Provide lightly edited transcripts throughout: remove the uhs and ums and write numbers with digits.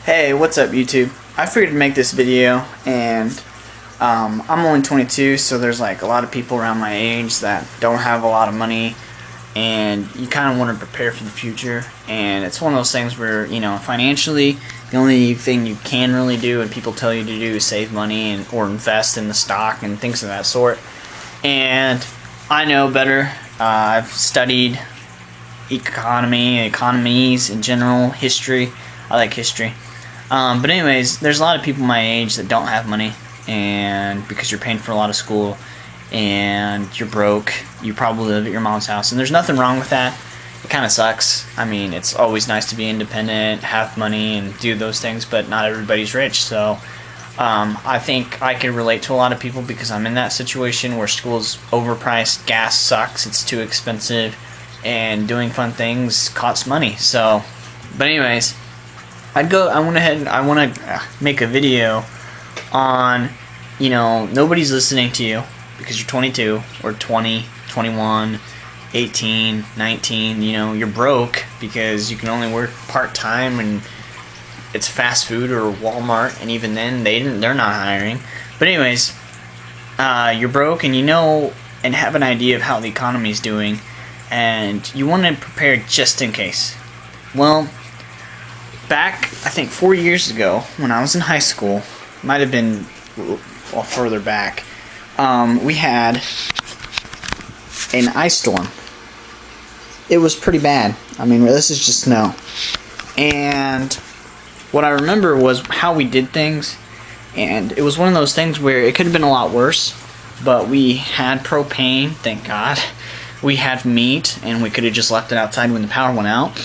Hey, what's up YouTube? I figured to make this video, and I'm only 22, so there's like a lot of people around my age that don't have a lot of money, and you kind of want to prepare for the future. And it's one of those things where, you know, financially the only thing you can really do and people tell you to do is save money and or invest in the stock and things of that sort. And I know better. I've studied economies in general, history. I like history. But anyways, there's a lot of people my age that don't have money, and because you're paying for a lot of school and you're broke, you probably live at your mom's house, and there's nothing wrong with that. It kind of sucks. I mean, it's always nice to be independent, have money, and do those things, but not everybody's rich. So I think I can relate to a lot of people because I'm in that situation where school's overpriced, gas sucks, it's too expensive, and doing fun things costs money. So, but anyways, I want to make a video on, you know, nobody's listening to you because you're 22 or 20, 21, 18, 19, you know, you're broke because you can only work part-time and it's fast food or Walmart, and even then they're not hiring. But anyways, you're broke and you know and have an idea of how the economy's doing, and you want to prepare just in case. Well, back, I think 4 years ago, when I was in high school, might have been further back, we had an ice storm. It was pretty bad. I mean, this is just snow. And what I remember was how we did things, and it was one of those things where it could have been a lot worse, but we had propane, thank God. We had meat, and we could have just left it outside when the power went out.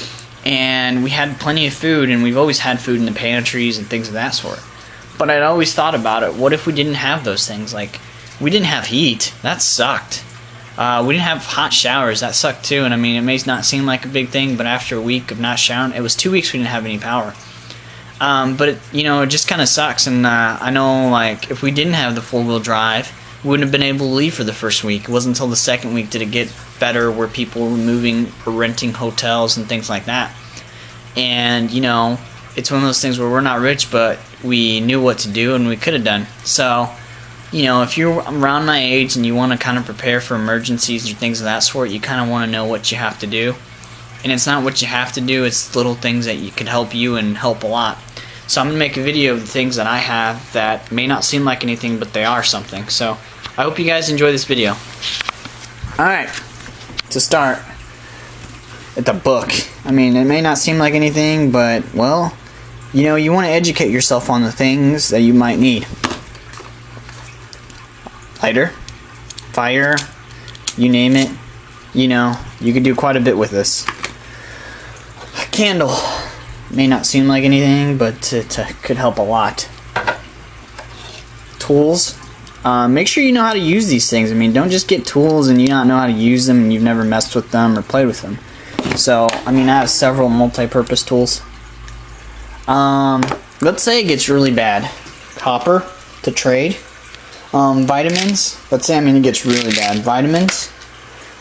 And we had plenty of food, and we've always had food in the pantries and things of that sort. But I'd always thought about it, what if we didn't have those things? Like, we didn't have heat. That sucked. We didn't have hot showers. That sucked too. And I mean, it may not seem like a big thing, but after a week of not showering, it was 2 weeks we didn't have any power. But it, you know, it just kind of sucks. And I know, like, if we didn't have the four-wheel drive, we wouldn't have been able to leave for the first week. It wasn't until the second week did it get better, where people were moving or renting hotels and things like that. And, you know, it's one of those things where we're not rich, but we knew what to do and we could have done. So, you know, if you're around my age and you want to kind of prepare for emergencies or things of that sort, you kind of want to know what you have to do. And it's not what you have to do, it's little things that you could help you and help a lot. So I'm going to make a video of the things that I have that may not seem like anything, but they are something. So I hope you guys enjoy this video. Alright, to start, it's a book. I mean, it may not seem like anything, but, well, you know, you want to educate yourself on the things that you might need. Lighter, fire, you name it. You know, you can do quite a bit with this. A candle. May not seem like anything, but it could help a lot. Tools. Make sure you know how to use these things. I mean, don't just get tools and you not know how to use them and you've never messed with them or played with them. So, I mean, I have several multi-purpose tools. Let's say it gets really bad. Copper to trade. Vitamins. Let's say, I mean, it gets really bad. Vitamins.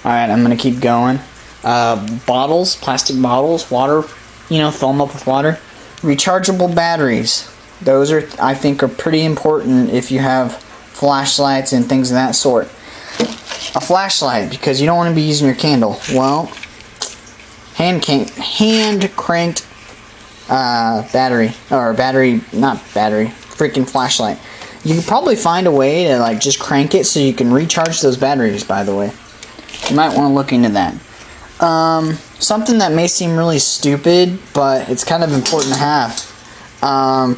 Alright, I'm going to keep going. Bottles, plastic bottles, water, you know, fill them up with water. Rechargeable batteries. Those are, I think, are pretty important if you have flashlights and things of that sort. A flashlight, because you don't want to be using your candle. Well, hand cranked battery, or freaking flashlight. You can probably find a way to like just crank it so you can recharge those batteries, by the way. You might want to look into that. Something that may seem really stupid, but it's kind of important to have.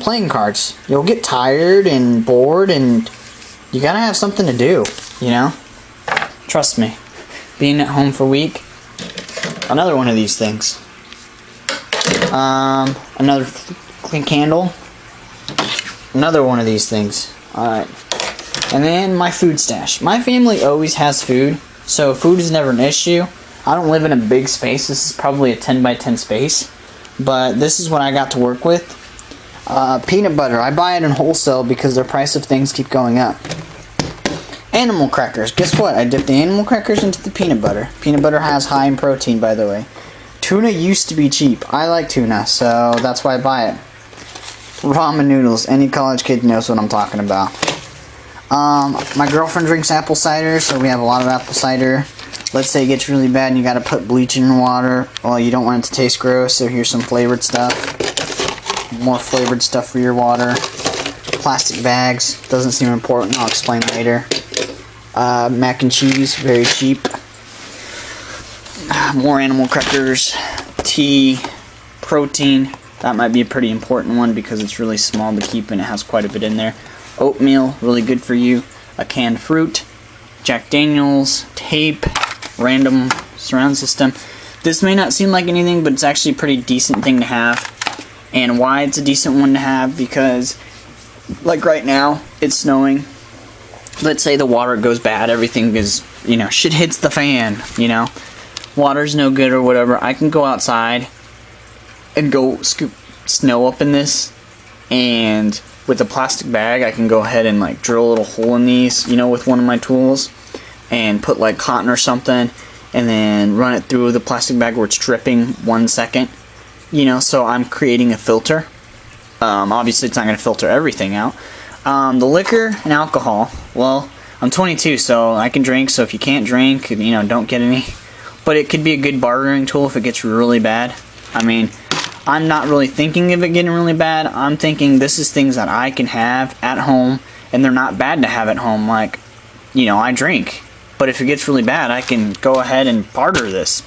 Playing cards. You'll get tired and bored, and you gotta have something to do, you know? Trust me. Being at home for a week, another one of these things. Another clean candle. Another one of these things. Alright. And then my food stash. My family always has food, so food is never an issue. I don't live in a big space. This is probably a 10 by 10 space. But this is what I got to work with. Peanut butter. I buy it in wholesale because the price of things keep going up. Animal crackers. Guess what? I dip the animal crackers into the peanut butter. Peanut butter has high in protein, by the way. Tuna used to be cheap. I like tuna, so that's why I buy it. Ramen noodles. Any college kid knows what I'm talking about. My girlfriend drinks apple cider, so we have a lot of apple cider. Let's say it gets really bad and you gotta put bleach in water. Well, you don't want it to taste gross, so here's some flavored stuff. More flavored stuff for your water. Plastic bags. Doesn't seem important. I'll explain later. Mac and cheese. Very cheap. More animal crackers. Tea. Protein. That might be a pretty important one because it's really small to keep and it has quite a bit in there. Oatmeal. Really good for you. A canned fruit. Jack Daniels. Tape. Random surround system. This may not seem like anything, but it's actually a pretty decent thing to have. And why it's a decent one to have, because like right now it's snowing. Let's say the water goes bad, everything is, you know, shit hits the fan, you know, water's no good or whatever. I can go outside and go scoop snow up in this, and with a plastic bag I can go ahead and like drill a little hole in these, you know, with one of my tools, and put like cotton or something and then run it through the plastic bag where it's dripping 1 second, you know, so I'm creating a filter. Obviously it's not going to filter everything out. The liquor and alcohol, well, I'm 22 so I can drink, so if you can't drink, you know, don't get any, but it could be a good bartering tool if it gets really bad. I mean, I'm not really thinking of it getting really bad. I'm thinking this is things that I can have at home and they're not bad to have at home. Like, you know, I drink, but if it gets really bad I can go ahead and barter this.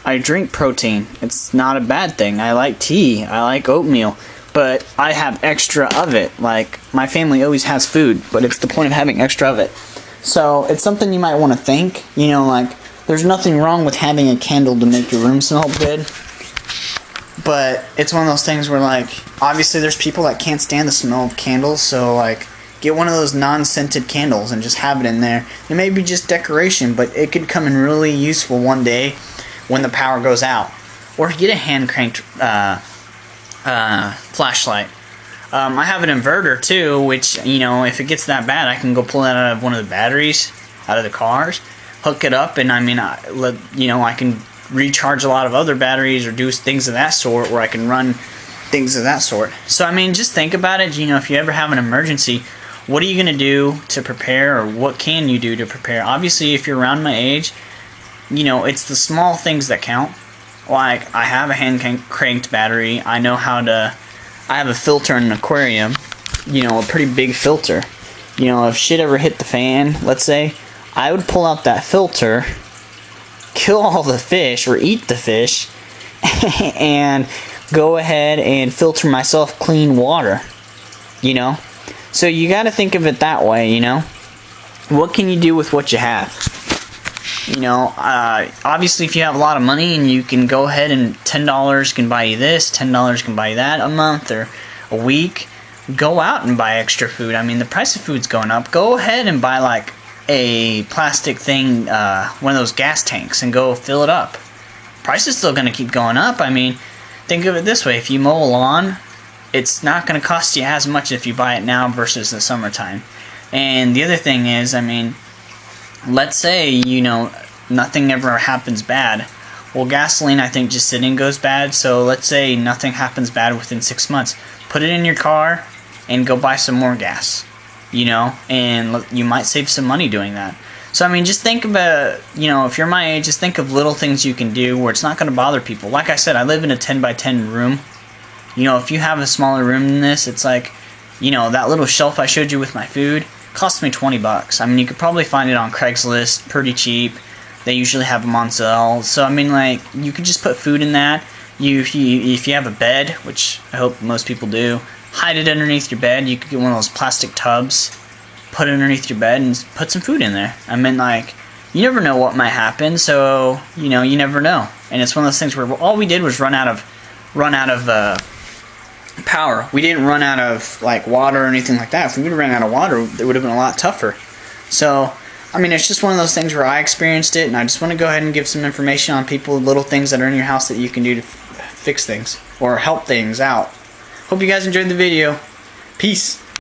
I drink protein. It's not a bad thing. I like tea. I like oatmeal. But I have extra of it. Like, my family always has food, but it's the point of having extra of it. So, it's something you might want to think. You know, like, there's nothing wrong with having a candle to make your room smell good. But it's one of those things where, like, obviously there's people that can't stand the smell of candles. So, like, get one of those non-scented candles and just have it in there. It may be just decoration, but it could come in really useful one day when the power goes out. Or get a hand-cranked flashlight. I have an inverter too, which, you know, if it gets that bad, I can go pull that out of one of the batteries out of the cars, hook it up, and I mean, you know, I can recharge a lot of other batteries or do things of that sort, where I can run things of that sort. So I mean, just think about it. You know, if you ever have an emergency, what are you going to do to prepare, or what can you do to prepare? Obviously, if you're around my age, you know, it's the small things that count. Like, I have a hand-cranked battery. I know how to... I have a filter in an aquarium. You know, a pretty big filter. You know, if shit ever hit the fan, let's say, I would pull out that filter, kill all the fish, or eat the fish, and go ahead and filter myself clean water. You know? So you gotta think of it that way, you know? What can you do with what you have? You know, obviously if you have a lot of money and you can go ahead and $10 can buy you this, $10 can buy you that a month or a week, go out and buy extra food. I mean, the price of food's going up. Go ahead and buy like a plastic thing, one of those gas tanks, and go fill it up. Price is still going to keep going up. I mean, think of it this way. If you mow a lawn, it's not going to cost you as much if you buy it now versus the summertime. And the other thing is, I mean, let's say, you know, nothing ever happens bad. Well, gasoline, I think, just sitting goes bad. So let's say nothing happens bad within 6 months. Put it in your car and go buy some more gas, you know, and you might save some money doing that. So, I mean, just think about, you know, if you're my age, just think of little things you can do where it's not going to bother people. Like I said, I live in a 10 by 10 room. You know, if you have a smaller room than this, it's like, you know, that little shelf I showed you with my food cost me $20. I mean, you could probably find it on Craigslist pretty cheap. They usually have them on sale. So, I mean, like, you could just put food in that. If you have a bed, which I hope most people do, hide it underneath your bed. You could get one of those plastic tubs, put it underneath your bed, and put some food in there. I mean, like, you never know what might happen, so, you know, you never know. And it's one of those things where all we did was run out of power. We didn't run out of, like, water or anything like that. If we would have ran out of water, it would have been a lot tougher. So, I mean, it's just one of those things where I experienced it, and I just want to go ahead and give some information on people, little things that are in your house that you can do to fix things or help things out. Hope you guys enjoyed the video. Peace.